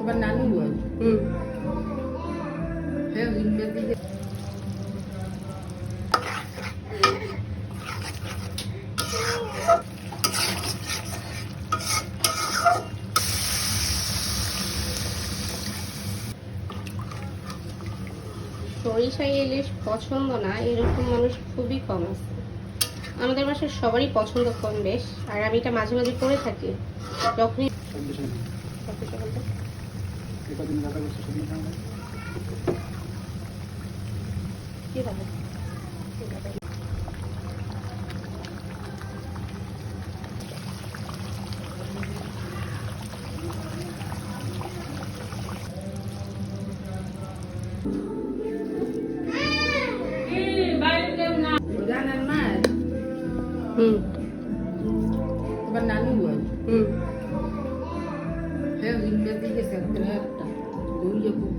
তোমার নানু বল হ্যাঁ দিকে সরিষা ইলিশ পছন্দ না এরকম মানুষ খুবই কম আছে। আমাদের বাসায় সবারই পছন্দ কম বেশ, আর আমি এটা মাঝে মাঝে করে থাকি যখনই কি হবে। তোমার নানু বল হ্যাঁ দিকে একটা ওই যে খুব